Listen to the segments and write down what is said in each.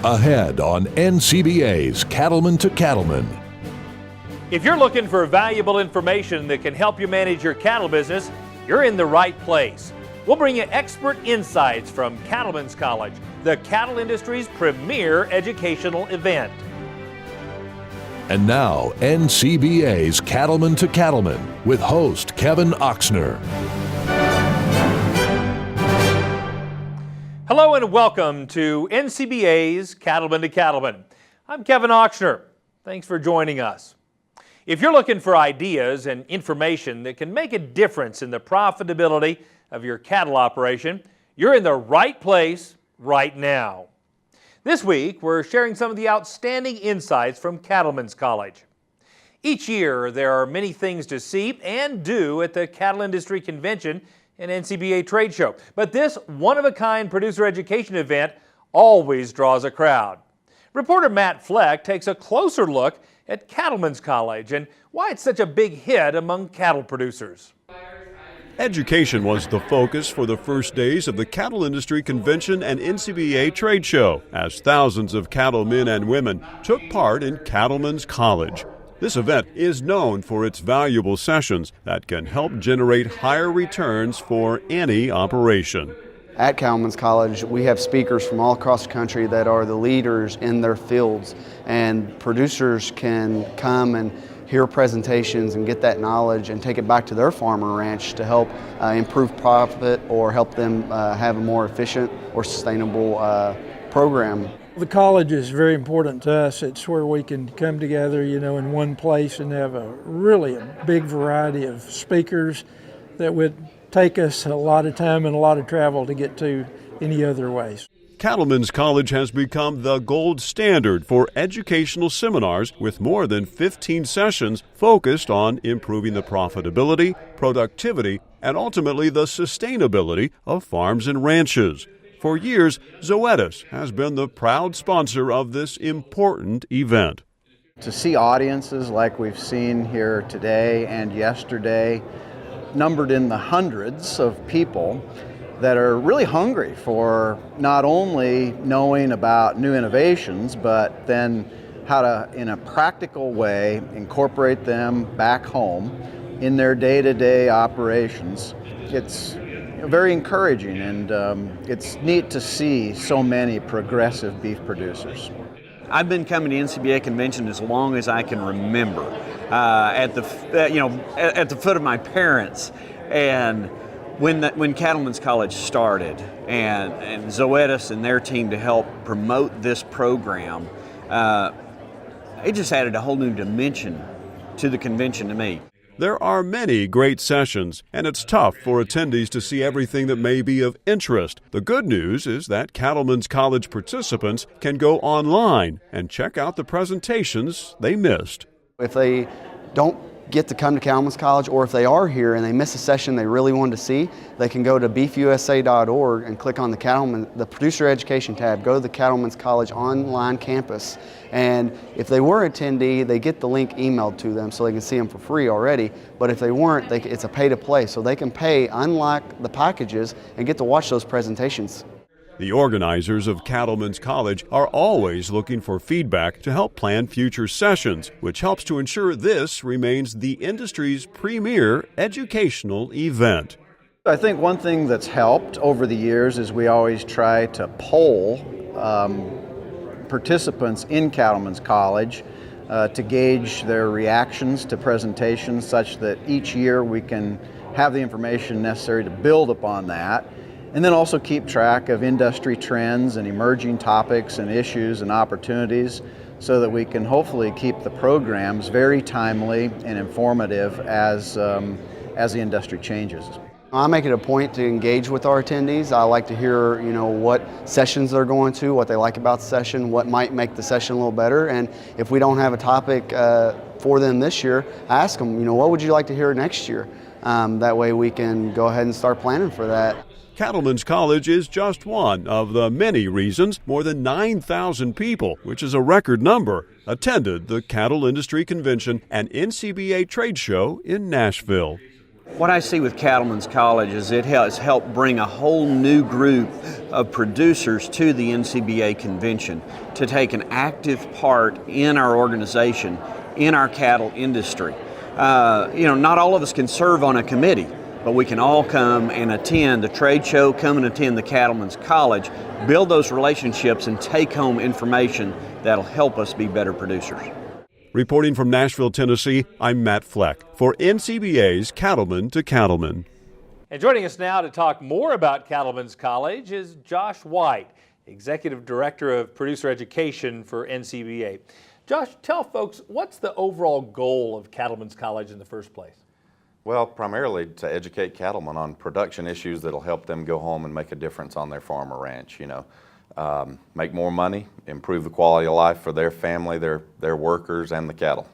Ahead on NCBA's Cattlemen to Cattlemen. If you're looking for valuable information that can help you manage your cattle business, you're in the right place. We'll bring you expert insights from Cattlemen's College, the cattle industry's premier educational event. And now, NCBA's Cattlemen to Cattlemen with host Kevin Oxner. Hello and welcome to NCBA's Cattlemen to Cattlemen. I'm Kevin Oxner. Thanks for joining us. If you're looking for ideas and information that can make a difference in the profitability of your cattle operation, you're in the right place right now. This week, we're sharing some of the outstanding insights from Cattlemen's College. Each year, there are many things to see and do at the Cattle Industry Convention and NCBA Trade Show. But this one-of-a-kind producer education event always draws a crowd. Reporter Matt Fleck takes a closer look at Cattlemen's College and why it's such a big hit among cattle producers. Education was the focus for the first days of the Cattle Industry Convention and NCBA Trade Show, as thousands of cattlemen and women took part in Cattlemen's College. This event is known for its valuable sessions that can help generate higher returns for any operation. At Cattlemen's College, we have speakers from all across the country that are the leaders in their fields, and producers can come and hear presentations and get that knowledge and take it back to their farm or ranch to help improve profit or help them have a more efficient or sustainable program. The college is very important to us. It's where we can come together, in one place and have a big variety of speakers that would take us a lot of time and a lot of travel to get to any other ways. Cattlemen's College has become the gold standard for educational seminars with more than 15 sessions focused on improving the profitability, productivity, and ultimately the sustainability of farms and ranches. For years, Zoetis has been the proud sponsor of this important event. To see audiences like we've seen here today and yesterday, numbered in the hundreds of people that are really hungry for not only knowing about new innovations, but then how to, in a practical way, incorporate them back home in their day-to-day operations. It's very encouraging, and it's neat to see so many progressive beef producers. I've been coming to NCBA convention as long as I can remember, at the foot of my parents, and when Cattlemen's College started, and Zoetis and their team to help promote this program, it just added a whole new dimension to the convention to me. There are many great sessions, and it's tough for attendees to see everything that may be of interest. The good news is that Cattlemen's College participants can go online and check out the presentations they missed. If they don't get to come to Cattlemen's College, or if they are here and they miss a session they really wanted to see, they can go to beefusa.org and click on the producer education tab, go to the Cattlemen's College online campus, and if they were an attendee, they get the link emailed to them so they can see them for free already. But if they weren't, it's a pay to play, so they can pay, unlock the packages, and get to watch those presentations. The organizers of Cattlemen's College are always looking for feedback to help plan future sessions, which helps to ensure this remains the industry's premier educational event. I think one thing that's helped over the years is we always try to poll participants in Cattlemen's College to gauge their reactions to presentations, such that each year we can have the information necessary to build upon that. And then also keep track of industry trends and emerging topics and issues and opportunities so that we can hopefully keep the programs very timely and informative as the industry changes. I make it a point to engage with our attendees. I like to hear, what sessions they're going to, what they like about the session, what might make the session a little better. And if we don't have a topic for them this year, I ask them, what would you like to hear next year? That way we can go ahead and start planning for that. Cattlemen's College is just one of the many reasons more than 9,000 people, which is a record number, attended the Cattle Industry Convention and NCBA Trade Show in Nashville. What I see with Cattlemen's College is it has helped bring a whole new group of producers to the NCBA convention to take an active part in our organization, in our cattle industry. Not all of us can serve on a committee, but we can all come and attend a trade show, come and attend the Cattlemen's College, build those relationships, and take home information that'll help us be better producers. Reporting from Nashville, Tennessee, I'm Matt Fleck for NCBA's Cattlemen to Cattlemen. And joining us now to talk more about Cattlemen's College is Josh White, Executive Director of Producer Education for NCBA. Josh, tell folks, what's the overall goal of Cattlemen's College in the first place? Well, primarily to educate cattlemen on production issues that'll help them go home and make a difference on their farm or ranch, make more money, improve the quality of life for their family, their workers, and the cattle.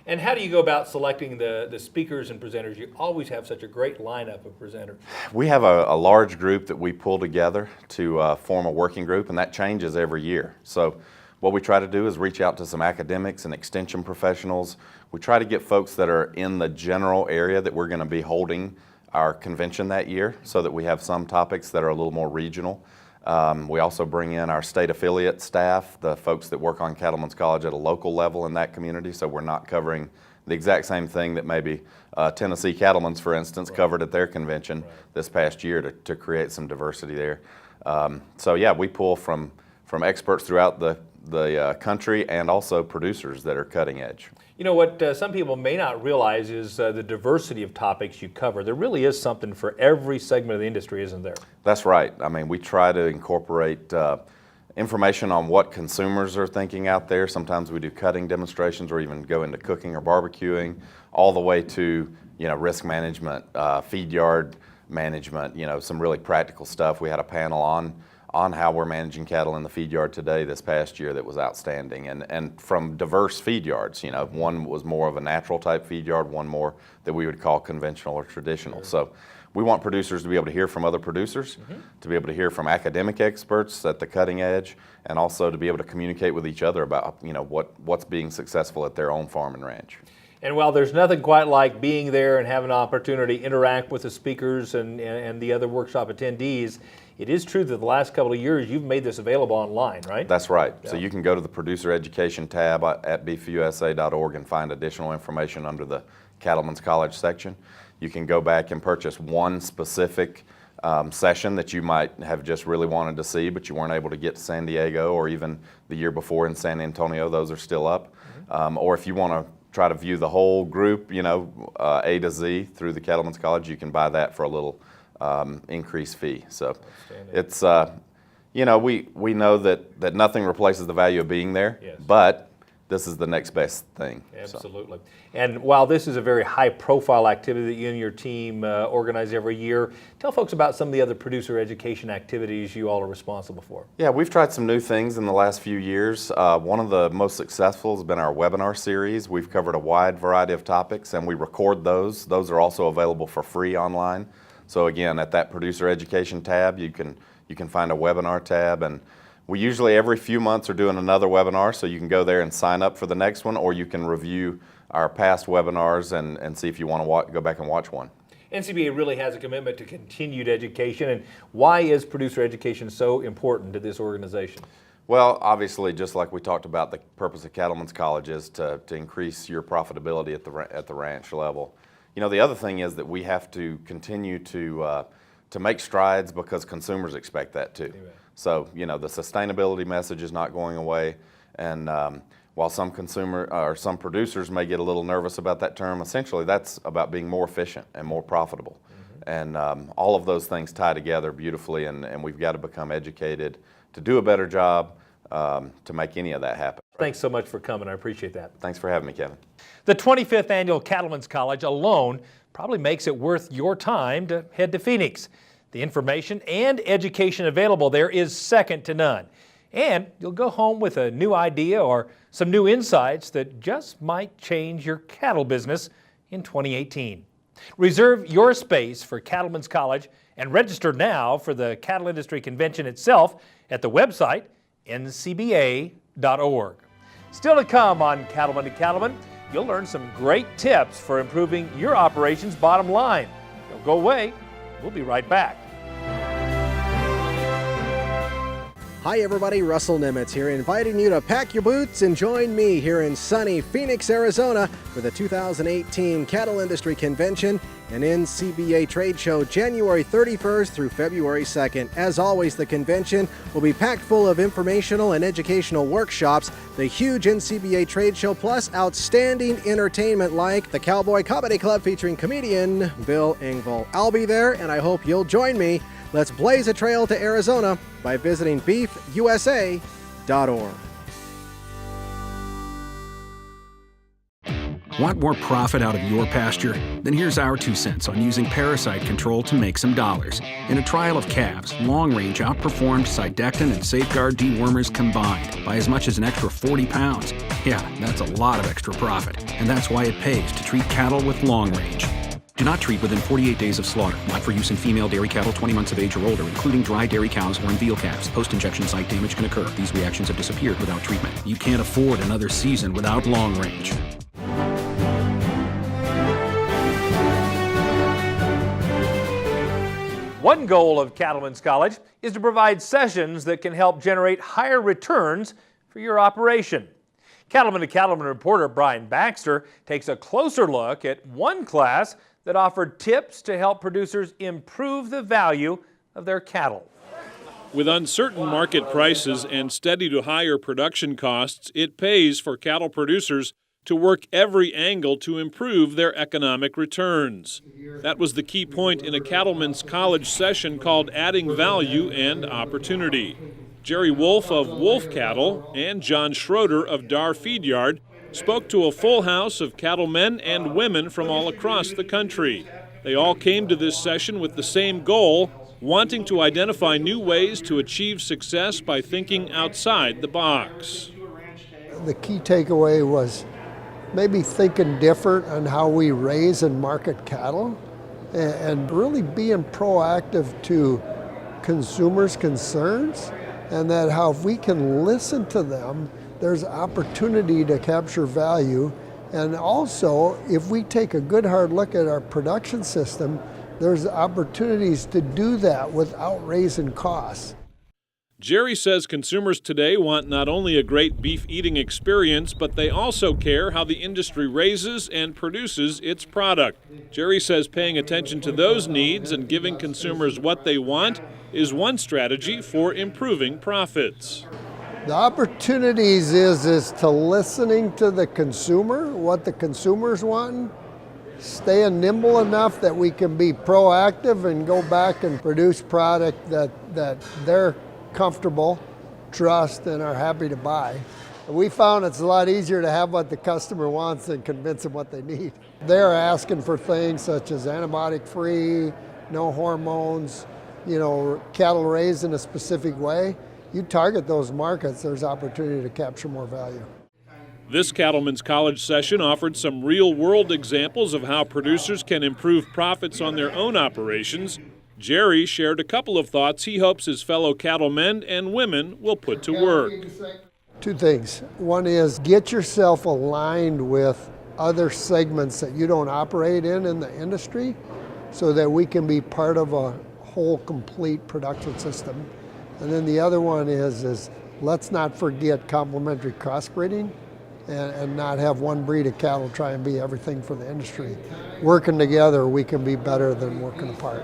And how do you go about selecting the speakers and presenters? You always have such a great lineup of presenters. We have a large group that we pull together to form a working group, and that changes every year. So what we try to do is reach out to some academics and extension professionals. We try to get folks that are in the general area that we're going to be holding our convention that year, so that we have some topics that are a little more regional. We also bring in our state affiliate staff, the folks that work on Cattlemen's College at a local level in that community, so we're not covering the exact same thing that maybe Tennessee Cattlemen's, for instance, covered at their convention this past year to create some diversity there. We pull from experts throughout the country and also producers that are cutting edge. You know what some people may not realize is the diversity of topics you cover. There really is something for every segment of the industry, isn't there? That's right. I mean, we try to incorporate information on what consumers are thinking out there. Sometimes we do cutting demonstrations or even go into cooking or barbecuing, all the way to risk management, feed yard management, some really practical stuff. We had a panel on how we're managing cattle in the feed yard today this past year that was outstanding, and from diverse feed yards. One was more of a natural type feed yard, one more that we would call conventional or traditional. So we want producers to be able to hear from other producers, to be able to hear from academic experts at the cutting edge, and also to be able to communicate with each other about what's being successful at their own farm and ranch. And while there's nothing quite like being there and having an opportunity to interact with the speakers and the other workshop attendees, it is true that the last couple of years you've made this available online, right? That's right. Yeah. So you can go to the Producer Education tab at beefusa.org and find additional information under the Cattlemen's College section. You can go back and purchase one specific session that you might have just really wanted to see, but you weren't able to get to San Diego, or even the year before in San Antonio. Those are still up. Or if you want to try to view the whole group, A to Z through the Cattlemen's College, you can buy that for a little increased fee. So it's, we know that nothing replaces the value of being there, but this is the next best thing. Absolutely. So. And while this is a very high profile activity that you and your team organize every year, tell folks about some of the other producer education activities you all are responsible for. Yeah, we've tried some new things in the last few years. One of the most successful has been our webinar series. We've covered a wide variety of topics, and we record those. Those are also available for free online. So again, at that Producer Education tab, you can find a webinar tab, and we usually every few months are doing another webinar, so you can go there and sign up for the next one, or you can review our past webinars and see if you want to go back and watch one. NCBA really has a commitment to continued education, and why is producer education so important to this organization? Well, obviously, just like we talked about, the purpose of Cattlemen's College is to increase your profitability at the ranch level. The other thing is that we have to continue to make strides because consumers expect that too. Amen. So, the sustainability message is not going away, and while some producers may get a little nervous about that term, essentially that's about being more efficient and more profitable. And all of those things tie together beautifully, and we've got to become educated to do a better job to make any of that happen. Thanks so much for coming. I appreciate that. Thanks for having me, Kevin. The 25th Annual Cattlemen's College alone probably makes it worth your time to head to Phoenix. The information and education available there is second to none. And you'll go home with a new idea or some new insights that just might change your cattle business in 2018. Reserve your space for Cattlemen's College and register now for the Cattle Industry Convention itself at the website ncba.org. Still to come on Cattlemen to Cattlemen, you'll learn some great tips for improving your operation's bottom line. Don't go away. We'll be right back. Hi everybody, Russell Nimitz here, inviting you to pack your boots and join me here in sunny Phoenix, Arizona for the 2018 Cattle Industry Convention and NCBA Trade Show, January 31st through February 2nd. As always, the convention will be packed full of informational and educational workshops, the huge NCBA Trade Show, plus outstanding entertainment like the Cowboy Comedy Club featuring comedian Bill Engvall. I'll be there and I hope you'll join me. Let's blaze a trail to Arizona by visiting beefusa.org. Want more profit out of your pasture? Then here's our 2 cents on using parasite control to make some dollars. In a trial of calves, Long Range outperformed Sidectin and Safeguard dewormers combined by as much as an extra 40 pounds. Yeah, that's a lot of extra profit, and that's why it pays to treat cattle with Long Range. Do not treat within 48 days of slaughter. Not for use in female dairy cattle 20 months of age or older, including dry dairy cows or in veal calves. Post-injection site damage can occur. These reactions have disappeared without treatment. You can't afford another season without Long Range. One goal of Cattlemen's College is to provide sessions that can help generate higher returns for your operation. Cattlemen to Cattlemen reporter Brian Baxter takes a closer look at one class that offered tips to help producers improve the value of their cattle. With uncertain market prices and steady to higher production costs, it pays for cattle producers to work every angle to improve their economic returns. That was the key point in a Cattlemen's College session called Adding Value and Opportunity. Jerry Wolf of Wolf Cattle and John Schroeder of Dar Feed Yard spoke to a full house of cattlemen and women from all across the country. They all came to this session with the same goal, wanting to identify new ways to achieve success by thinking outside the box. The key takeaway was maybe thinking different on how we raise and market cattle and really being proactive to consumers' concerns, and that how if we can listen to them, there's opportunity to capture value. And also, if we take a good hard look at our production system, there's opportunities to do that without raising costs. Jerry says consumers today want not only a great beef eating experience, but they also care how the industry raises and produces its product. Jerry says paying attention to those needs and giving consumers what they want is one strategy for improving profits. The opportunities is to listening to the consumer, what the consumer's wanting, staying nimble enough that we can be proactive and go back and produce product that they're comfortable, trust, and are happy to buy. We found it's a lot easier to have what the customer wants than convince them what they need. They're asking for things such as antibiotic-free, no hormones, cattle raised in a specific way. You target those markets, there's opportunity to capture more value. This Cattlemen's College session offered some real-world examples of how producers can improve profits on their own operations. Jerry shared a couple of thoughts he hopes his fellow cattlemen and women will put to work. Two things. One is get yourself aligned with other segments that you don't operate in the industry so that we can be part of a whole complete production system. And then the other one is let's not forget complementary crossbreeding and not have one breed of cattle try and be everything for the industry. Working together, we can be better than working apart.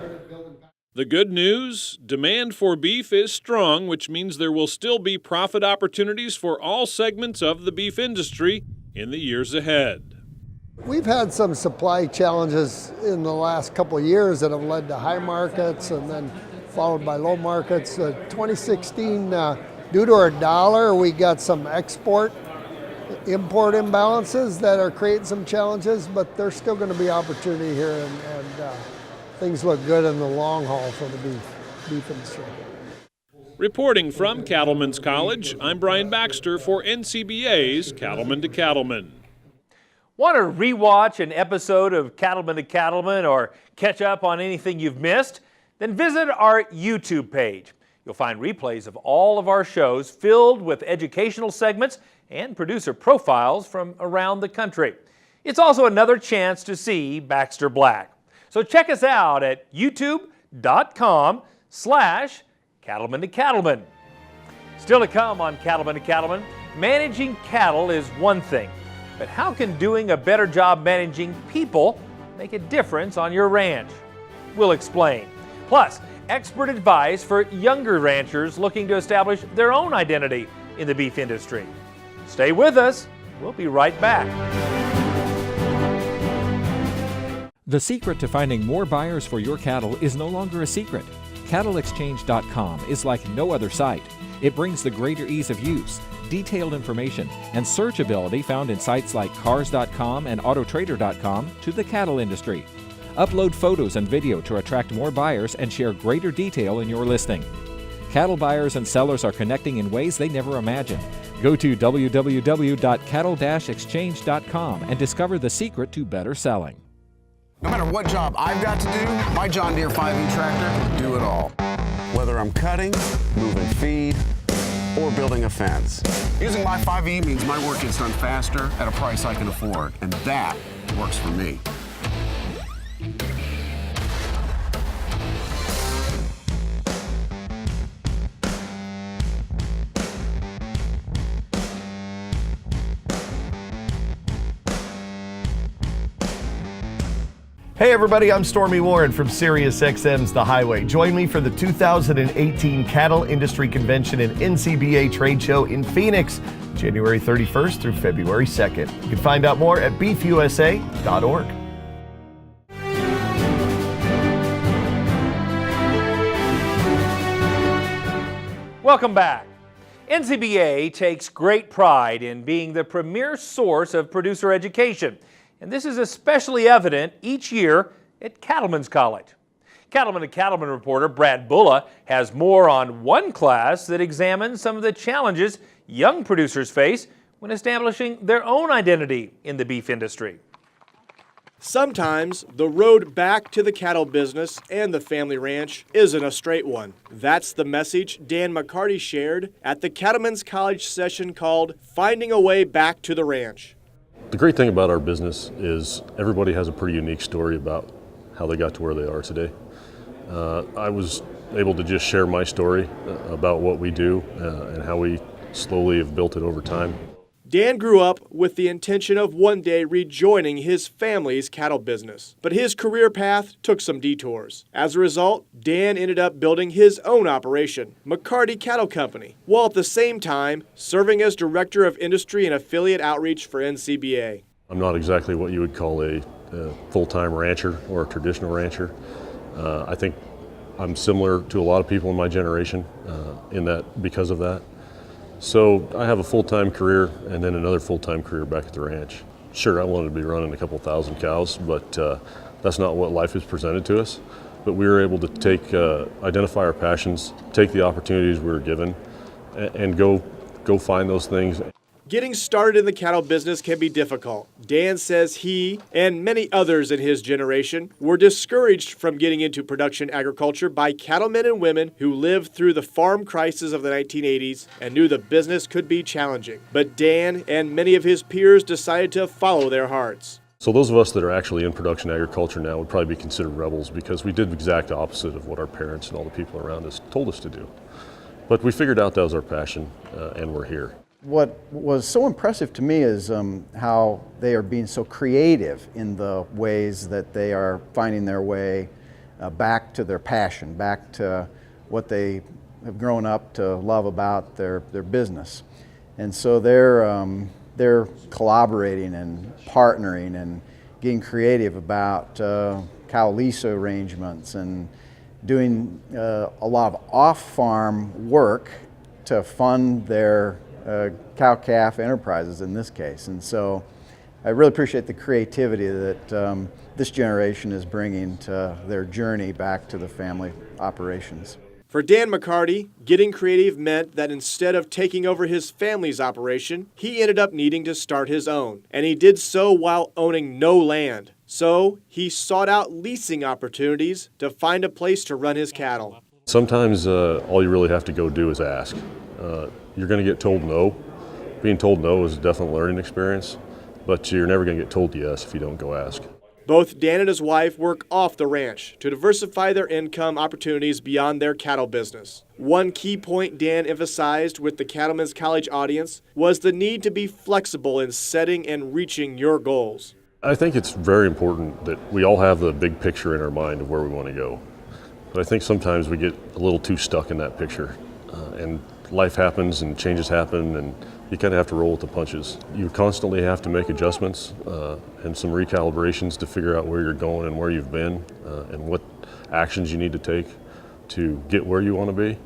The good news, demand for beef is strong, which means there will still be profit opportunities for all segments of the beef industry in the years ahead. We've had some supply challenges in the last couple of years that have led to high markets and then followed by low markets. 2016, due to our dollar, we got some import imbalances that are creating some challenges, but there's still going to be opportunity here, and things look good in the long haul for the beef industry. Reporting from Cattlemen's College, I'm Brian Baxter for NCBA's Cattlemen to Cattlemen. Want to rewatch an episode of Cattlemen to Cattlemen or catch up on anything you've missed? Then visit our YouTube page. You'll find replays of all of our shows filled with educational segments and producer profiles from around the country. It's also another chance to see Baxter Black. So check us out at youtube.com/Cattlemen to Cattlemen. Still to come on Cattlemen to Cattlemen, managing cattle is one thing, but how can doing a better job managing people make a difference on your ranch? We'll explain. Plus, expert advice for younger ranchers looking to establish their own identity in the beef industry. Stay with us. We'll be right back. The secret to finding more buyers for your cattle is no longer a secret. CattleExchange.com is like no other site. It brings the greater ease of use, detailed information, and searchability found in sites like Cars.com and Autotrader.com to the cattle industry. Upload photos and video to attract more buyers and share greater detail in your listing. Cattle buyers and sellers are connecting in ways they never imagined. Go to www.cattle-exchange.com and discover the secret to better selling. No matter what job I've got to do, my John Deere 5E tractor can do it all. Whether I'm cutting, moving feed, or building a fence. Using my 5E means my work gets done faster at a price I can afford, and that works for me. Hey everybody, I'm Stormy Warren from SiriusXM's The Highway. Join me for the 2018 Cattle Industry Convention and NCBA Trade Show in Phoenix, January 31st through February 2nd. You can find out more at beefusa.org. Welcome back. NCBA takes great pride in being the premier source of producer education, and this is especially evident each year at Cattlemen's College. Cattlemen to Cattlemen reporter Brad Bulla has more on one class that examines some of the challenges young producers face when establishing their own identity in the beef industry. Sometimes the road back to the cattle business and the family ranch isn't a straight one. That's the message Dan McCarty shared at the Cattlemen's College session called Finding a Way Back to the Ranch. The great thing about our business is everybody has a pretty unique story about how they got to where they are today. I was able to just share my story about what we do and how we slowly have built it over time. Dan grew up with the intention of one day rejoining his family's cattle business, but his career path took some detours. As a result, Dan ended up building his own operation, McCarty Cattle Company, while at the same time serving as Director of Industry and Affiliate Outreach for NCBA. I'm not exactly what you would call a full-time rancher or a traditional rancher. I think I'm similar to a lot of people in my generation in that because of that. So I have a full-time career and then another full-time career back at the ranch. Sure, I wanted to be running a couple thousand cows, but that's not what life has presented to us. But we were able to identify our passions, take the opportunities we were given, and go find those things. Getting started in the cattle business can be difficult. Dan says he and many others in his generation were discouraged from getting into production agriculture by cattlemen and women who lived through the farm crisis of the 1980s and knew the business could be challenging. But Dan and many of his peers decided to follow their hearts. So those of us that are actually in production agriculture now would probably be considered rebels because we did the exact opposite of what our parents and all the people around us told us to do. But we figured out that was our passion and we're here. What was so impressive to me is how they are being so creative in the ways that they are finding their way back to their passion, back to what they have grown up to love about their business. And so they're collaborating and partnering and getting creative about cow lease arrangements and doing a lot of off-farm work to fund their cow-calf enterprises in this case. And so I really appreciate the creativity that this generation is bringing to their journey back to the family operations. For Dan McCarty, getting creative meant that instead of taking over his family's operation, he ended up needing to start his own. And he did so while owning no land. So he sought out leasing opportunities to find a place to run his cattle. Sometimes all you really have to go do is ask. You're going to get told no. Being told no is a definite learning experience. but you're never going to get told yes if you don't go ask. Both Dan and his wife work off the ranch to diversify their income opportunities beyond their cattle business. One key point Dan emphasized with the Cattlemen's College audience was the need to be flexible in setting and reaching your goals. I think it's very important that we all have the big picture in our mind of where we want to go. But I think sometimes we get a little too stuck in that picture, and life happens and changes happen, and you kind of have to roll with the punches. You constantly have to make adjustments and some recalibrations to figure out where you're going and where you've been and what actions you need to take to get where you want to be.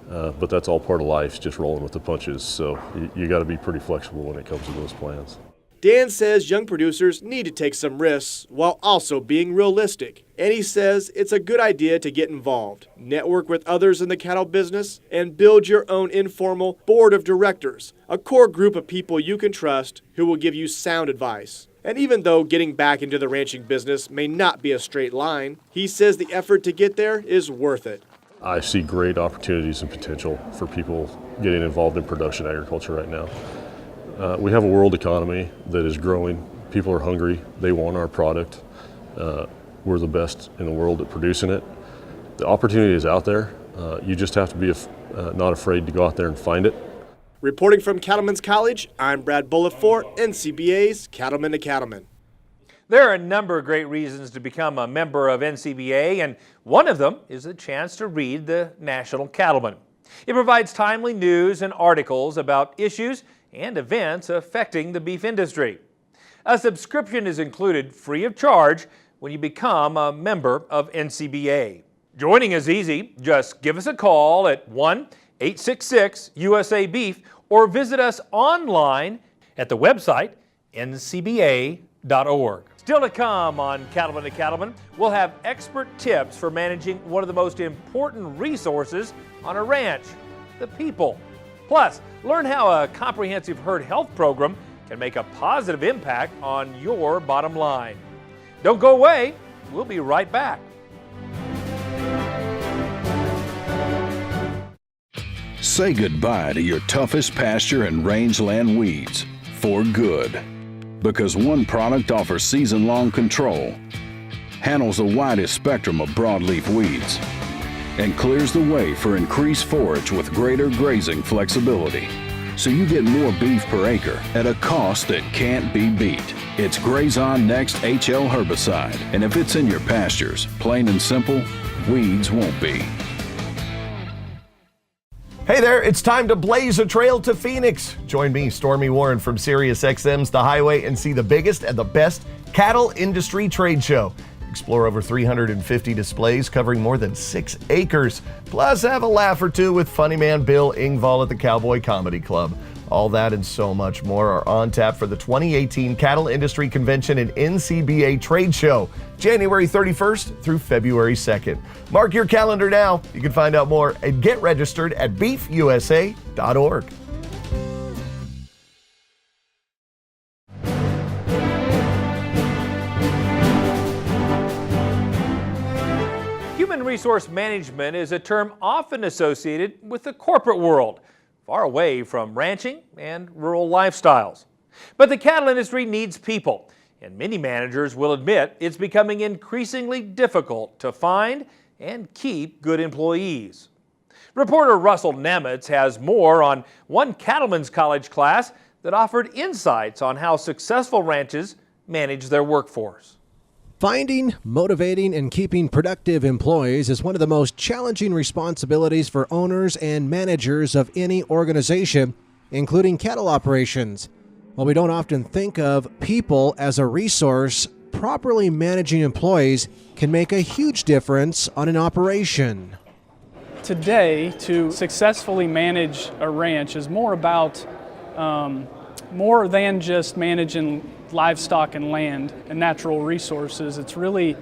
But that's all part of life, just rolling with the punches. So you got to be pretty flexible when it comes to those plans. Dan says young producers need to take some risks while also being realistic. And he says it's a good idea to get involved, network with others in the cattle business, and build your own informal board of directors, a core group of people you can trust who will give you sound advice. And even though getting back into the ranching business may not be a straight line, he says the effort to get there is worth it. I see great opportunities and potential for people getting involved in production agriculture right now. We have a world economy that is growing. People are hungry. They want our product. We're the best in the world at producing it. The opportunity is out there. You just have to be not afraid to go out there and find it. Reporting from Cattlemen's College, I'm Brad Bullitt for NCBA's Cattlemen to Cattlemen. There are a number of great reasons to become a member of NCBA, and one of them is the chance to read the National Cattleman. It provides timely news and articles about issues and events affecting the beef industry. A subscription is included free of charge when you become a member of NCBA. Joining is easy. Just give us a call at 1-866-USA-BEEF or visit us online at the website ncba.org. Still to come on Cattlemen to Cattlemen, we'll have expert tips for managing one of the most important resources on a ranch, the people. Plus, learn how a comprehensive herd health program can make a positive impact on your bottom line. Don't go away. We'll be right back. Say goodbye to your toughest pasture and rangeland weeds for good. Because one product offers season-long control, handles the widest spectrum of broadleaf weeds, and clears the way for increased forage with greater grazing flexibility. So you get more beef per acre at a cost that can't be beat. It's Grazon Next HL herbicide, and if it's in your pastures, plain and simple, weeds won't be. Hey there, it's time to blaze a trail to Phoenix. Join me, Stormy Warren from SiriusXM's The Highway, and see the biggest and the best cattle industry trade show. Explore over 350 displays covering more than 6 acres. Plus, have a laugh or two with funny man Bill Engvall at the Cowboy Comedy Club. All that and so much more are on tap for the 2018 Cattle Industry Convention and NCBA Trade Show, January 31st through February 2nd. Mark your calendar now. You can find out more and get registered at beefusa.org. Human resource management is a term often associated with the corporate world, far away from ranching and rural lifestyles. But the cattle industry needs people, and many managers will admit it's becoming increasingly difficult to find and keep good employees. Reporter Russell Nemitz has more on one Cattlemen's College class that offered insights on how successful ranches manage their workforce. Finding, motivating, and keeping productive employees is one of the most challenging responsibilities for owners and managers of any organization, including cattle operations. While we don't often think of people as a resource, properly managing employees can make a huge difference on an operation. Today, to successfully manage a ranch is more about more than just managing livestock and land and natural resources. It's really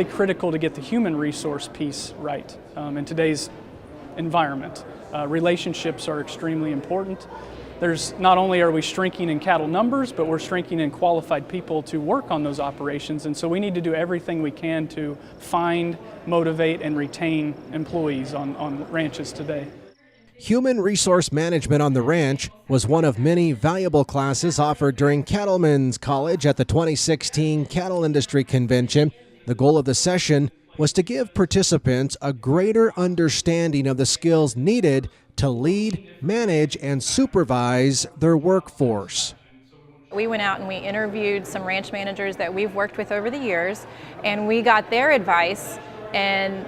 critical to get the human resource piece right in today's environment. Relationships are extremely important. There's not only are we shrinking in cattle numbers, but we're shrinking in qualified people to work on those operations, and so we need to do everything we can to find, motivate, and retain employees on ranches today. Human Resource Management on the Ranch was one of many valuable classes offered during Cattlemen's College at the 2016 Cattle Industry Convention. The goal of the session was to give participants a greater understanding of the skills needed to lead, manage, and supervise their workforce. We went out and we interviewed some ranch managers that we've worked with over the years, and we got their advice and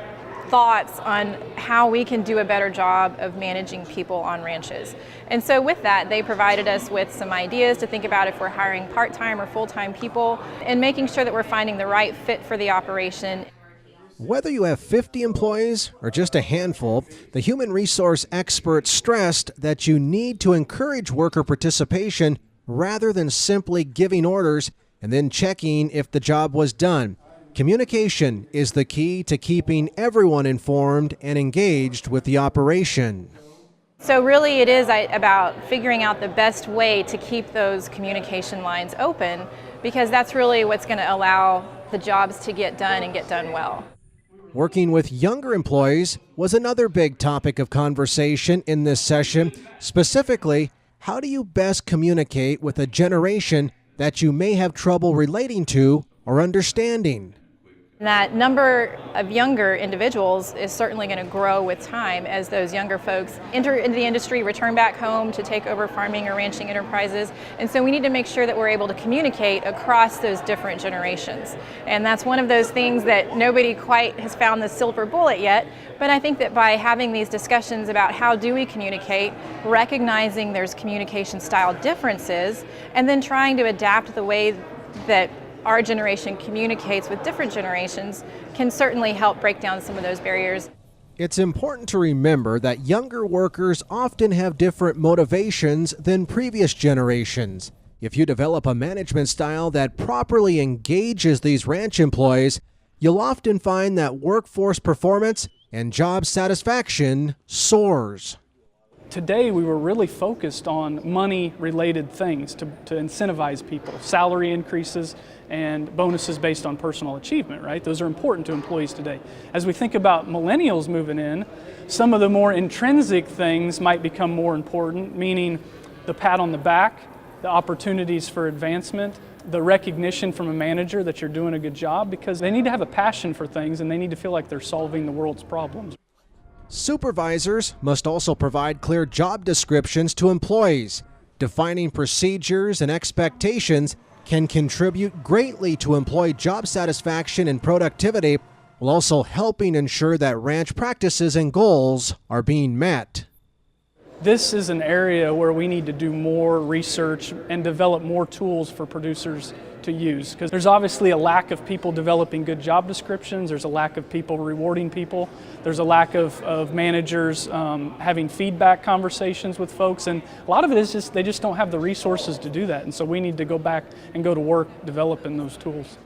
thoughts on how we can do a better job of managing people on ranches. And so with that, they provided us with some ideas to think about if we're hiring part-time or full-time people and making sure that we're finding the right fit for the operation. Whether you have 50 employees or just a handful, the human resource experts stressed that you need to encourage worker participation rather than simply giving orders and then checking if the job was done. Communication is the key to keeping everyone informed and engaged with the operation. So really it is about figuring out the best way to keep those communication lines open, because that's really what's going to allow the jobs to get done and get done well. Working with younger employees was another big topic of conversation in this session. Specifically, how do you best communicate with a generation that you may have trouble relating to or understanding? That number of younger individuals is certainly going to grow with time as those younger folks enter into the industry, return back home to take over farming or ranching enterprises. And so we need to make sure that we're able to communicate across those different generations. And that's one of those things that nobody quite has found the silver bullet yet. But I think that by having these discussions about how do we communicate, recognizing there's communication style differences, and then trying to adapt the way that our generation communicates with different generations can certainly help break down some of those barriers. It's important to remember that younger workers often have different motivations than previous generations. If you develop a management style that properly engages these ranch employees, you'll often find that workforce performance and job satisfaction soars. Today we were really focused on money-related things to incentivize people, salary increases and bonuses based on personal achievement, right? Those are important to employees today. As we think about millennials moving in, some of the more intrinsic things might become more important, meaning the pat on the back, the opportunities for advancement, the recognition from a manager that you're doing a good job, because they need to have a passion for things and they need to feel like they're solving the world's problems. Supervisors must also provide clear job descriptions to employees. Defining procedures and expectations can contribute greatly to employee job satisfaction and productivity, while also helping ensure that ranch practices and goals are being met. This is an area where we need to do more research and develop more tools for producers to use, because there's obviously a lack of people developing good job descriptions, there's a lack of people rewarding people, there's a lack of managers having feedback conversations with folks, and a lot of it is just they just don't have the resources to do that, and so we need to go back and go to work developing those tools.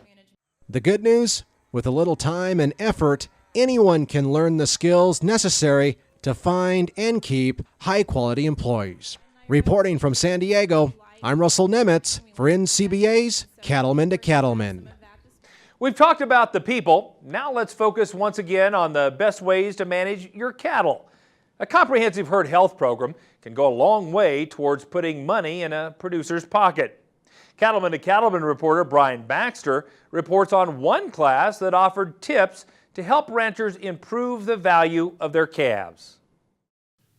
The good news, with a little time and effort, anyone can learn the skills necessary to find and keep high-quality employees. Reporting from San Diego, I'm Russell Nemitz for NCBA's Cattlemen to Cattlemen. We've talked about the people. Now let's focus once again on the best ways to manage your cattle. A comprehensive herd health program can go a long way towards putting money in a producer's pocket. Cattlemen to Cattlemen reporter Brian Baxter reports on one class that offered tips to help ranchers improve the value of their calves.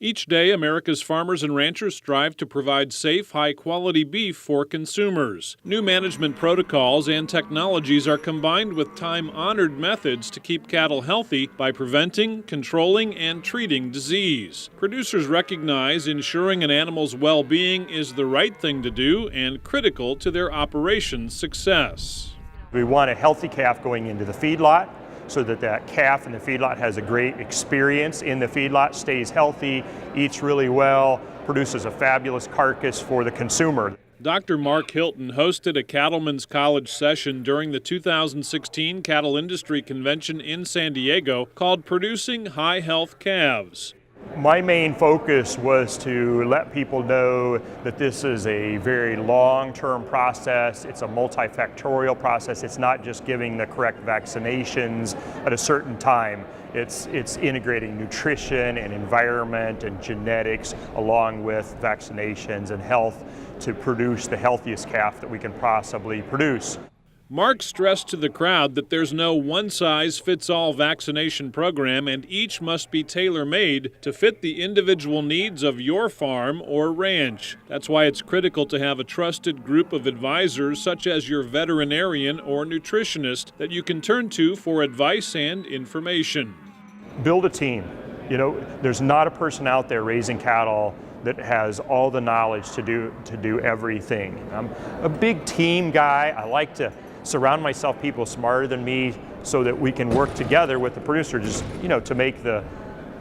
Each day, America's farmers and ranchers strive to provide safe, high-quality beef for consumers. New management protocols and technologies are combined with time-honored methods to keep cattle healthy by preventing, controlling, and treating disease. Producers recognize ensuring an animal's well-being is the right thing to do and critical to their operation's success. We want a healthy calf going into the feedlot, so that that calf in the feedlot has a great experience in the feedlot, stays healthy, eats really well, produces a fabulous carcass for the consumer. Dr. Mark Hilton hosted a Cattlemen's College session during the 2016 Cattle Industry Convention in San Diego called Producing High Health Calves. My main focus was to let people know that this is a very long-term process. It's a multifactorial process. It's not just giving the correct vaccinations at a certain time. It's integrating nutrition and environment and genetics along with vaccinations and health to produce the healthiest calf that we can possibly produce. Mark stressed to the crowd that there's no one-size-fits-all vaccination program, and each must be tailor-made to fit the individual needs of your farm or ranch. That's why it's critical to have a trusted group of advisors, such as your veterinarian or nutritionist, that you can turn to for advice and information. Build a team. You know, there's not a person out there raising cattle that has all the knowledge to do everything. I'm a big team guy. I like to surround myself people smarter than me so that we can work together with the producer just, to make the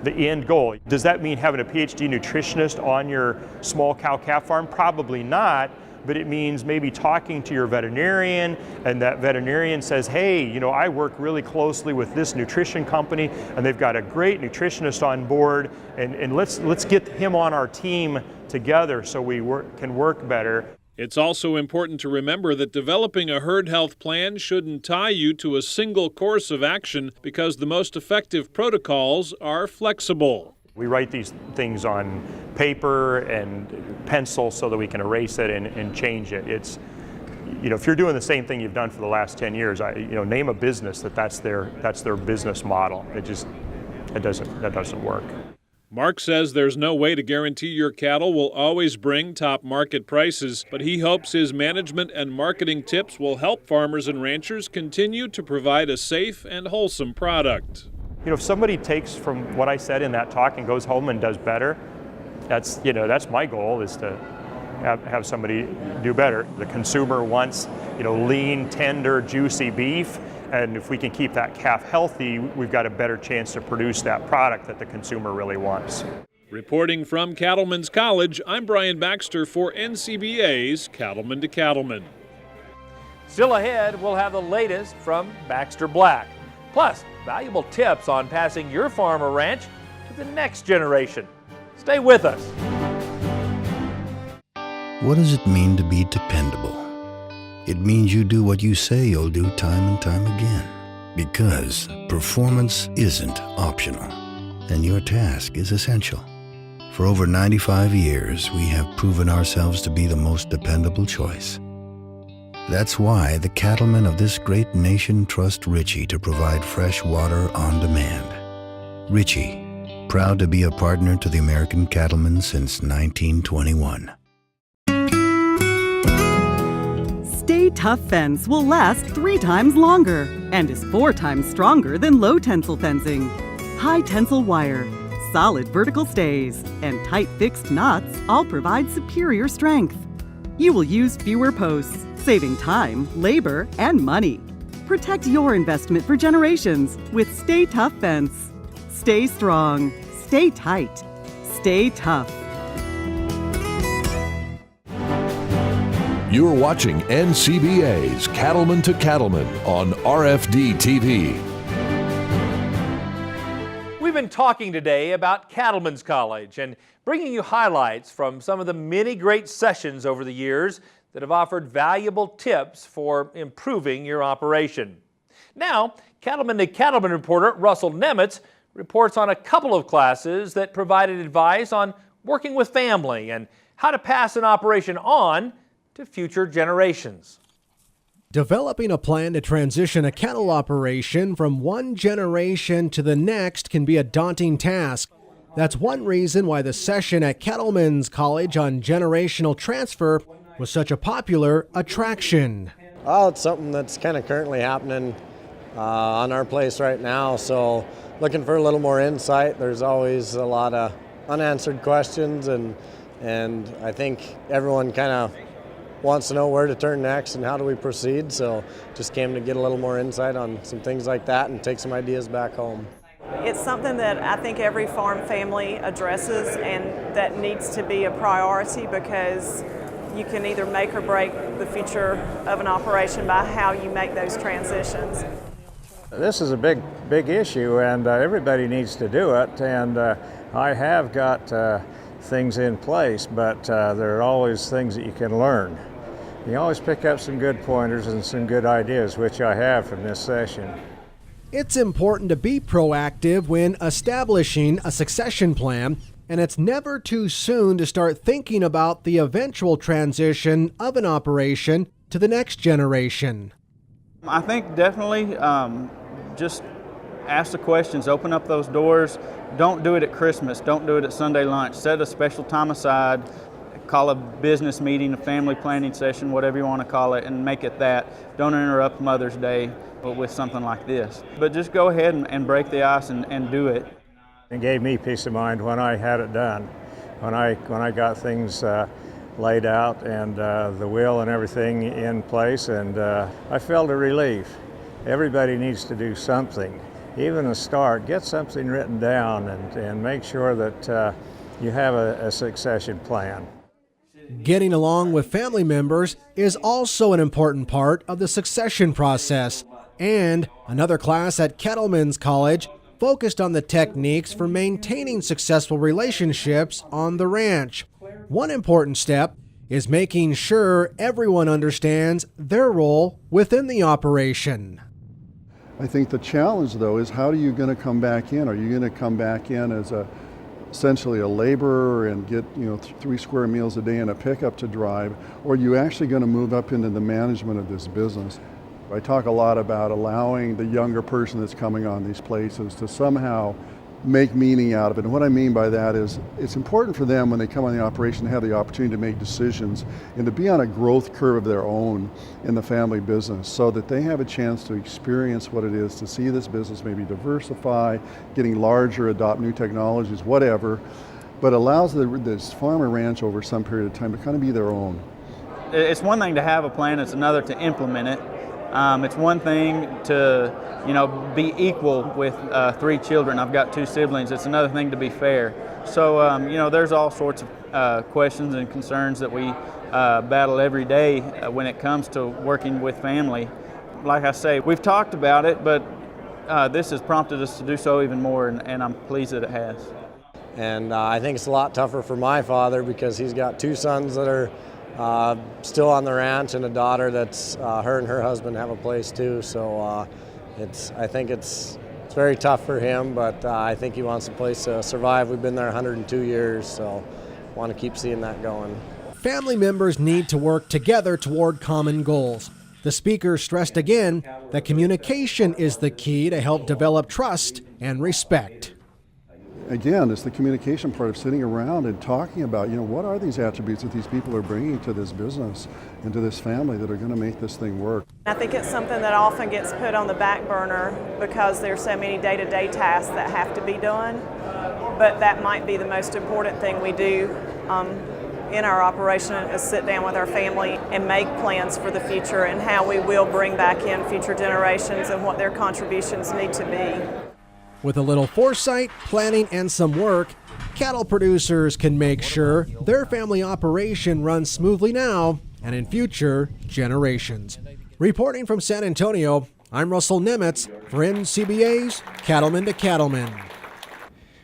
end goal. Does that mean having a PhD nutritionist on your small cow-calf farm? Probably not, but it means maybe talking to your veterinarian, and that veterinarian says, hey, I work really closely with this nutrition company and they've got a great nutritionist on board, and let's get him on our team together so we can work better. It's also important to remember that developing a herd health plan shouldn't tie you to a single course of action, because the most effective protocols are flexible. We write these things on paper and pencil so that we can erase it and change it. It's, if you're doing the same thing you've done for the last 10 years, name a business that's their business model. That doesn't work. Mark says there's no way to guarantee your cattle will always bring top market prices, but he hopes his management and marketing tips will help farmers and ranchers continue to provide a safe and wholesome product. If somebody takes from what I said in that talk and goes home and does better, that's my goal, is to have somebody do better. The consumer wants, lean, tender, juicy beef. And if we can keep that calf healthy, we've got a better chance to produce that product that the consumer really wants. Reporting from Cattlemen's College, I'm Brian Baxter for NCBA's Cattlemen to Cattlemen. Still ahead, we'll have the latest from Baxter Black, plus valuable tips on passing your farm or ranch to the next generation. Stay with us. What does it mean to be dependable? It means you do what you say you'll do time and time again, because performance isn't optional, and your task is essential. For over 95 years, we have proven ourselves to be the most dependable choice. That's why the cattlemen of this great nation trust Ritchie to provide fresh water on demand. Ritchie, proud to be a partner to the American cattlemen since 1921. Stay Tough fence will last 3 times longer and is 4 times stronger than low tensile fencing. High tensile wire, solid vertical stays, and tight fixed knots all provide superior strength. You will use fewer posts, saving time, labor, and money. Protect your investment for generations with Stay Tough fence. Stay strong, stay tight, stay tough. You're watching NCBA's Cattlemen to Cattlemen on RFD TV. We've been talking today about Cattlemen's College and bringing you highlights from some of the many great sessions over the years that have offered valuable tips for improving your operation. Now, Cattlemen to Cattlemen reporter Russell Nemitz reports on a couple of classes that provided advice on working with family and how to pass an operation on to future generations. Developing a plan to transition a cattle operation from one generation to the next can be a daunting task. That's one reason why the session at Cattlemen's College on generational transfer was such a popular attraction. Well, it's something that's kind of currently happening on our place right now, so looking for a little more insight. There's always a lot of unanswered questions, and I think everyone kind of wants to know where to turn next and how do we proceed, so just came to get a little more insight on some things like that and take some ideas back home. It's something that I think every farm family addresses and that needs to be a priority, because you can either make or break the future of an operation by how you make those transitions. This is a big issue, and everybody needs to do it, and I have got things in place, but there are always things that you can learn. You always pick up some good pointers and some good ideas, which I have from this session. It's important to be proactive when establishing a succession plan, and it's never too soon to start thinking about the eventual transition of an operation to the next generation. I think definitely just ask the questions, open up those doors. Don't do it at Christmas, don't do it at Sunday lunch. Set a special time aside, call a business meeting, a family planning session, whatever you want to call it, and make it that. Don't interrupt Mother's Day with something like this. But just go ahead and break the ice and do it. It gave me peace of mind when I had it done, when I got things laid out and the will and everything in place, and I felt a relief. Everybody needs to do something, even a start. Get something written down and make sure that you have a succession plan. Getting along with family members is also an important part of the succession process, and another class at Cattlemen's College focused on the techniques for maintaining successful relationships on the ranch. One important step is making sure everyone understands their role within the operation. I think the challenge, though, is how are you going to come back in? Are you going to come back in as essentially a laborer and get 3 square meals a day and a pickup to drive, or are you actually going to move up into the management of this business? I talk a lot about allowing the younger person that's coming on these places to somehow make meaning out of it. And what I mean by that is it's important for them when they come on the operation to have the opportunity to make decisions and to be on a growth curve of their own in the family business so that they have a chance to experience what it is to see this business maybe diversify, getting larger, adopt new technologies, whatever, but allows this farm or ranch over some period of time to kind of be their own. It's one thing to have a plan, it's another to implement it. It's one thing to, be equal with 3 children. I've got 2 siblings. It's another thing to be fair. So, there's all sorts of questions and concerns that we battle every day when it comes to working with family. Like I say, we've talked about it, but this has prompted us to do so even more, and I'm pleased that it has. And I think it's a lot tougher for my father because he's got 2 sons that are still on the ranch and a daughter that's her and her husband have a place too. So I think it's very tough for him, but I think he wants a place to survive. We've been there 102 years, so want to keep seeing that going. Family members need to work together toward common goals. The speaker stressed again that communication is the key to help develop trust and respect. Again, it's the communication part of sitting around and talking about, what are these attributes that these people are bringing to this business and to this family that are going to make this thing work. I think it's something that often gets put on the back burner because there's so many day-to-day tasks that have to be done, but that might be the most important thing we do in our operation is sit down with our family and make plans for the future and how we will bring back in future generations and what their contributions need to be. With a little foresight, planning, and some work, cattle producers can make sure their family operation runs smoothly now and in future generations. Reporting from San Antonio, I'm Russell Nemitz for NCBA's Cattlemen to Cattlemen.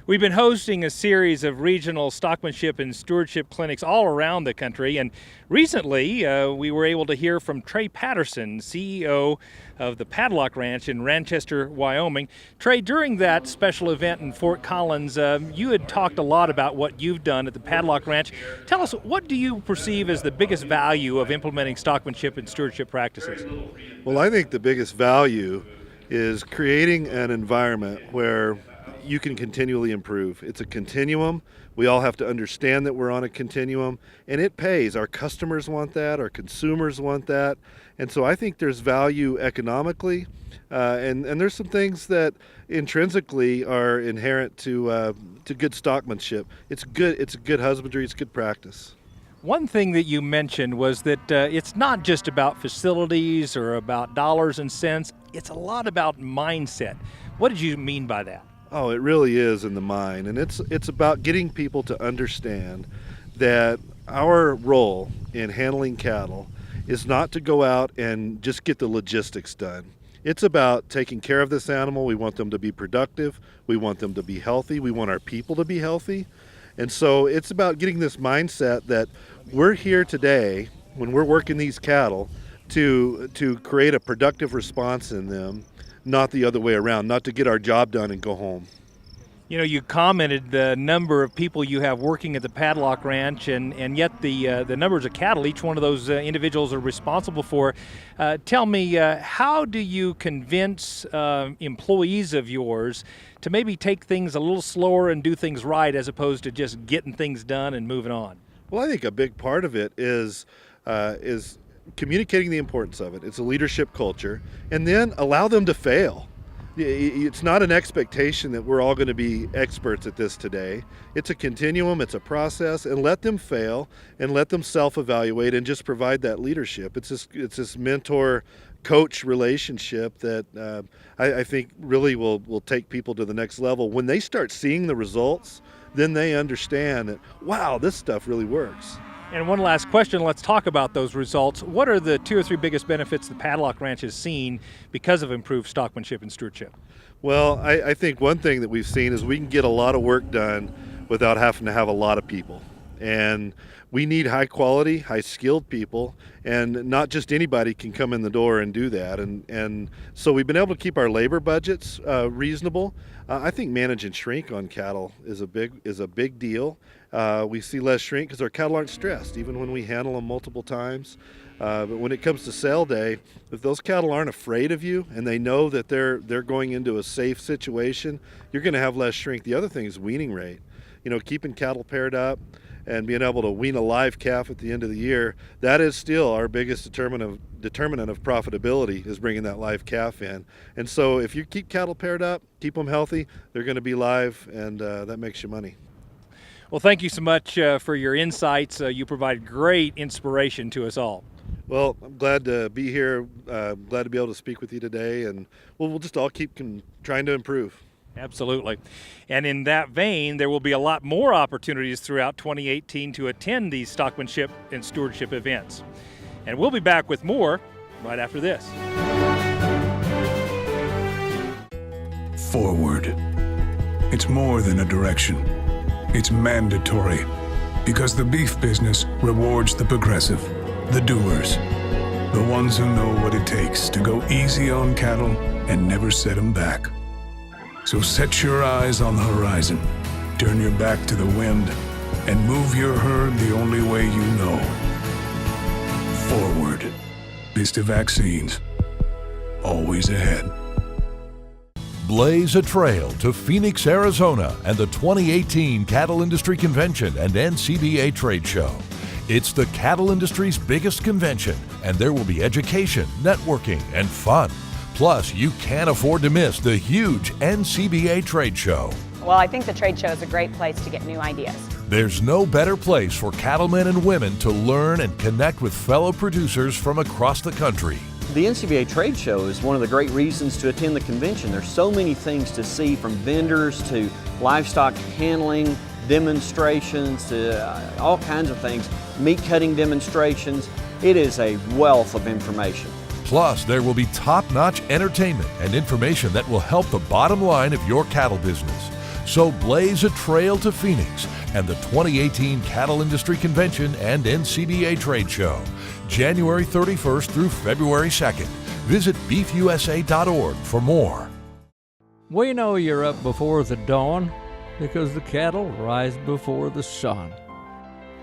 We've been hosting a series of regional stockmanship and stewardship clinics all around the country, and recently we were able to hear from Trey Patterson, CEO of the Padlock Ranch in Ranchester, Wyoming. Trey, during that special event in Fort Collins, you had talked a lot about what you've done at the Padlock Ranch. Tell us, what do you perceive as the biggest value of implementing stockmanship and stewardship practices? Well, I think the biggest value is creating an environment where you can continually improve. It's a continuum. We all have to understand that we're on a continuum, and it pays. Our customers want that, our consumers want that, and so I think there's value economically, and there's some things that intrinsically are inherent to good stockmanship. It's good husbandry, it's good practice. One thing that you mentioned was that it's not just about facilities or about dollars and cents, it's a lot about mindset. What did you mean by that? Oh, it really is in the mind, and it's about getting people to understand that our role in handling cattle is not to go out and just get the logistics done. It's about taking care of this animal. We want them to be productive. We want them to be healthy. We want our people to be healthy. And so it's about getting this mindset that we're here today when we're working these cattle to create a productive response in them, not the other way around, not to get our job done and go home. You know, you commented the number of people you have working at the Padlock Ranch, and yet the numbers of cattle each one of those individuals are responsible for. Tell me, how do you convince employees of yours to maybe take things a little slower and do things right as opposed to just getting things done and moving on? Well, I think a big part of it is communicating the importance of it. It's a leadership culture, and then allow them to fail. It's not an expectation that we're all going to be experts at this today. It's a continuum, it's a process, and let them fail and let them self-evaluate and just provide that leadership. It's this mentor-coach relationship that I think really will take people to the next level. When they start seeing the results, then they understand that, wow, this stuff really works. And one last question, let's talk about those results. What are the 2 or 3 biggest benefits the Padlock Ranch has seen because of improved stockmanship and stewardship? Well, I think one thing that we've seen is we can get a lot of work done without having to have a lot of people. And we need high quality, high skilled people, and not just anybody can come in the door and do that. And so we've been able to keep our labor budgets reasonable. I think manage and shrink on cattle is a big deal. We see less shrink because our cattle aren't stressed, even when we handle them multiple times. But when it comes to sale day, if those cattle aren't afraid of you and they know that they're going into a safe situation, you're going to have less shrink. The other thing is weaning rate. You know, keeping cattle paired up and being able to wean a live calf at the end of the year, that is still our biggest determinant of profitability, is bringing that live calf in. And so if you keep cattle paired up, keep them healthy, they're going to be live, and that makes you money. Well, thank you so much for your insights. You provide great inspiration to us all. Well, I'm glad to be here, glad to be able to speak with you today, and we'll just all keep trying to improve. Absolutely. And in that vein, there will be a lot more opportunities throughout 2018 to attend these stockmanship and stewardship events. And we'll be back with more right after this. Forward. It's more than a direction. It's mandatory, because the beef business rewards the progressive, the doers, the ones who know what it takes to go easy on cattle and never set them back. So set your eyes on the horizon, turn your back to the wind, and move your herd the only way you know. Forward. Vista Vaccines. Always ahead. Blaze a trail to Phoenix, Arizona and the 2018 Cattle Industry Convention and NCBA Trade Show. It's the cattle industry's biggest convention, and there will be education, networking, and fun. Plus, you can't afford to miss the huge NCBA Trade Show. Well, I think the trade show is a great place to get new ideas. There's no better place for cattlemen and women to learn and connect with fellow producers from across the country. The NCBA Trade Show is one of the great reasons to attend the convention. There's so many things to see, from vendors to livestock handling, demonstrations to all kinds of things, meat cutting demonstrations. It is a wealth of information. Plus, there will be top-notch entertainment and information that will help the bottom line of your cattle business. So blaze a trail to Phoenix and the 2018 Cattle Industry Convention and NCBA Trade Show, January 31st through February 2nd. Visit beefusa.org for more. We know you're up before the dawn because the cattle rise before the sun.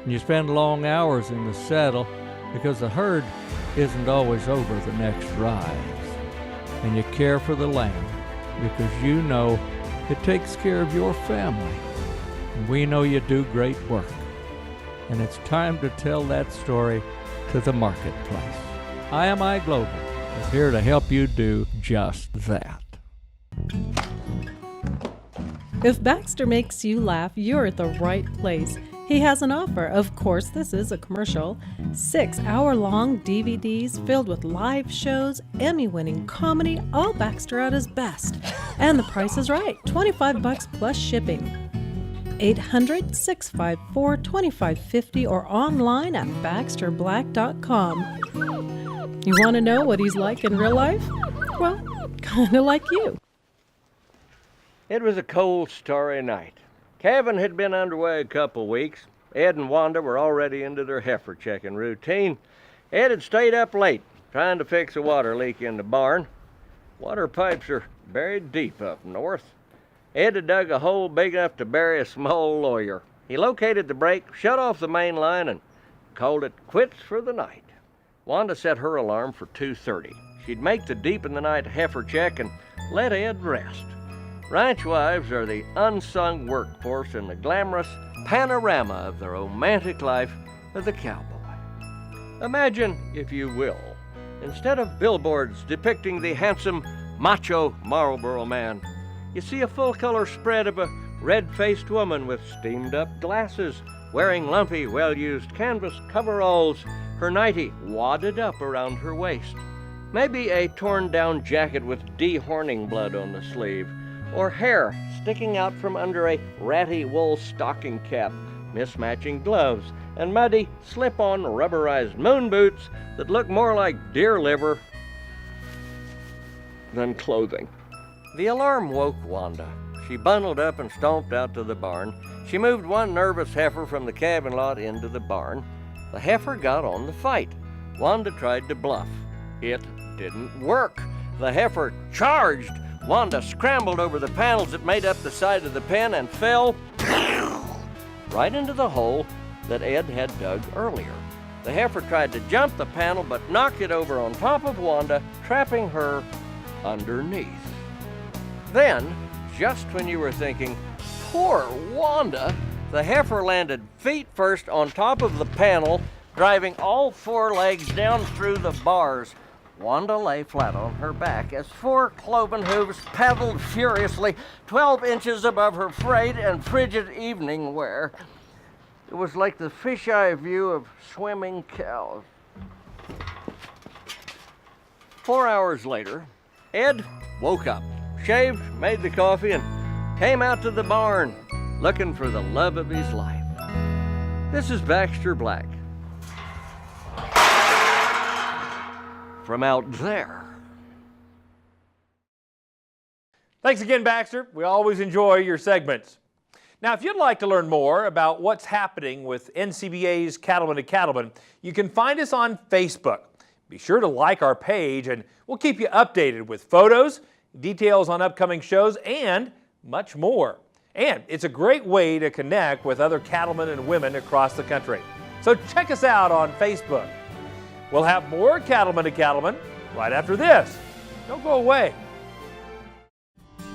And you spend long hours in the saddle because the herd isn't always over the next rise. And you care for the land because you know it takes care of your family. And we know you do great work. And it's time to tell that story to the marketplace. IMI Global is here to help you do just that. If Baxter makes you laugh, you're at the right place. He has an offer. Of course, this is a commercial. 6-hour-long DVDs filled with live shows, Emmy-winning comedy, all Baxter at his best. And the price is right, $25 plus shipping. 800-654-2550 or online at baxterblack.com. You want to know what he's like in real life? Well, kind of like you. It was a cold, starry night. Calving had been underway a couple weeks. Ed and Wanda were already into their heifer checking routine. Ed had stayed up late trying to fix a water leak in the barn. Water pipes are buried deep up north. Ed had dug a hole big enough to bury a small lawyer. He located the break, shut off the main line, and called it quits for the night. Wanda set her alarm for 2:30. She'd make the deep-in-the-night heifer check and let Ed rest. Ranch wives are the unsung workforce in the glamorous panorama of the romantic life of the cowboy. Imagine, if you will, instead of billboards depicting the handsome, macho Marlboro man, you see a full-color spread of a red-faced woman with steamed-up glasses, wearing lumpy, well-used canvas coveralls, her nightie wadded up around her waist. Maybe a torn-down jacket with dehorning blood on the sleeve, or hair sticking out from under a ratty wool stocking cap, mismatching gloves, and muddy, slip-on rubberized moon boots that look more like deer liver than clothing. The alarm woke Wanda. She bundled up and stomped out to the barn. She moved one nervous heifer from the cabin lot into the barn. The heifer got on the fight. Wanda tried to bluff. It didn't work. The heifer charged. Wanda scrambled over the panels that made up the side of the pen and fell right into the hole that Ed had dug earlier. The heifer tried to jump the panel but knocked it over on top of Wanda, trapping her underneath. Then, just when you were thinking, poor Wanda, the heifer landed feet first on top of the panel, driving all four legs down through the bars. Wanda lay flat on her back as four cloven hooves paddled furiously 12 inches above her frayed and frigid evening wear. It was like the fisheye view of swimming cows. 4 hours later, Ed woke up, shaved, made the coffee, and came out to the barn, looking for the love of his life. This is Baxter Black. From out there. Thanks again, Baxter. We always enjoy your segments. Now, if you'd like to learn more about what's happening with NCBA's Cattlemen to Cattlemen, you can find us on Facebook. Be sure to like our page, and we'll keep you updated with photos, details on upcoming shows, and much more. And it's a great way to connect with other cattlemen and women across the country. So check us out on Facebook. We'll have more Cattlemen to Cattlemen right after this. Don't go away.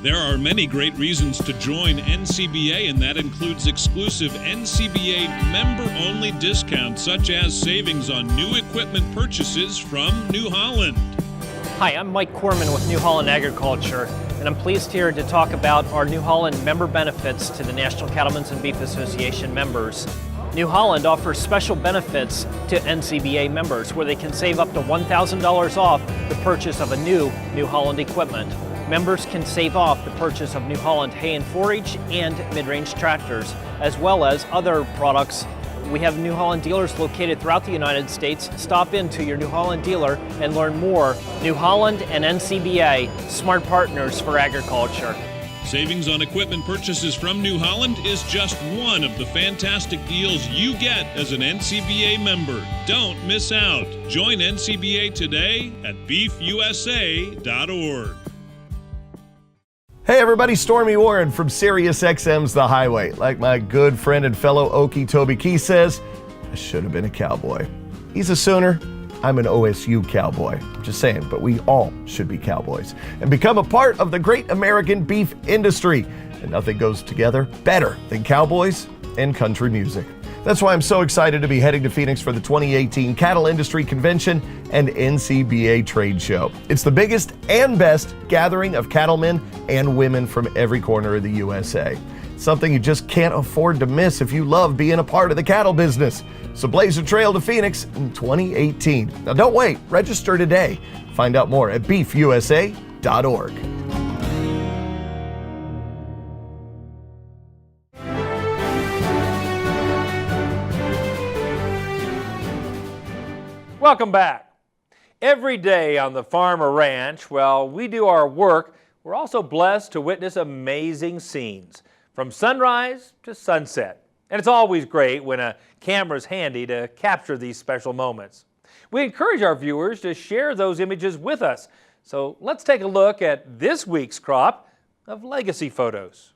There are many great reasons to join NCBA, and that includes exclusive NCBA member-only discounts, such as savings on new equipment purchases from New Holland. Hi, I'm Mike Corman with New Holland Agriculture, and I'm pleased here to talk about our New Holland member benefits to the National Cattlemen's and Beef Association members. New Holland offers special benefits to NCBA members where they can save up to $1,000 off the purchase of a New Holland equipment. Members can save off the purchase of New Holland hay and forage and mid-range tractors, as well as other products. We have New Holland dealers located throughout the United States. Stop into your New Holland dealer and learn more. New Holland and NCBA, smart partners for agriculture. Savings on equipment purchases from New Holland is just one of the fantastic deals you get as an NCBA member. Don't miss out. Join NCBA today at beefusa.org. Hey everybody, Stormy Warren from SiriusXM's The Highway. Like my good friend and fellow Okie Toby Keith says, I should have been a cowboy. He's a Sooner, I'm an OSU cowboy. Just saying, but we all should be cowboys and become a part of the great American beef industry. And nothing goes together better than cowboys and country music. That's why I'm so excited to be heading to Phoenix for the 2018 Cattle Industry Convention and NCBA Trade Show. It's the biggest and best gathering of cattlemen and women from every corner of the USA. Something you just can't afford to miss if you love being a part of the cattle business. So blaze a trail to Phoenix in 2018. Now don't wait, register today. Find out more at beefusa.org. Welcome back. Every day on the farm or ranch, while we do our work, we're also blessed to witness amazing scenes, from sunrise to sunset. And it's always great when a camera's handy to capture these special moments. We encourage our viewers to share those images with us. So let's take a look at this week's crop of legacy photos.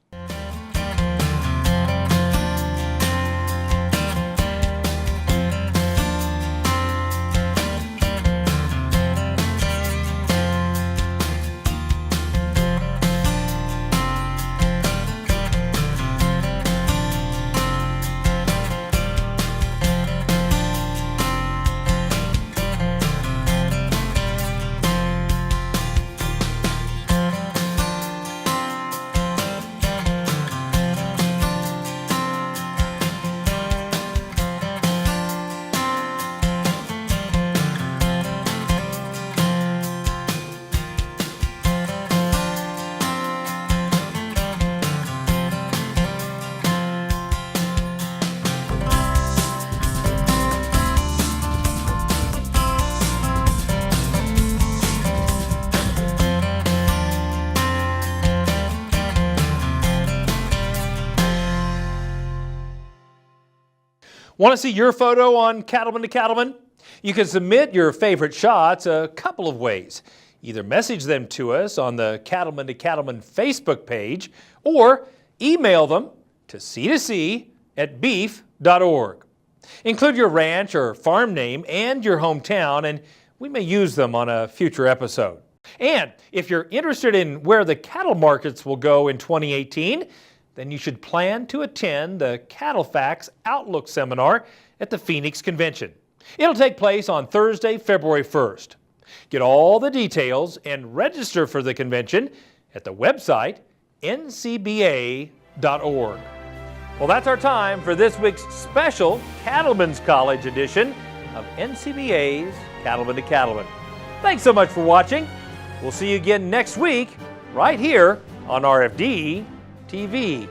Want to see your photo on Cattlemen to Cattlemen? You can submit your favorite shots a couple of ways. Either message them to us on the Cattlemen to Cattlemen Facebook page or email them to c2c@beef.org. Include your ranch or farm name and your hometown, and we may use them on a future episode. And if you're interested in where the cattle markets will go in 2018, then you should plan to attend the CattleFax Outlook Seminar at the Phoenix Convention. It'll take place on Thursday, February 1st. Get all the details and register for the convention at the website ncba.org. Well, that's our time for this week's special Cattlemen's College edition of NCBA's Cattlemen to Cattlemen. Thanks so much for watching. We'll see you again next week right here on RFD TV.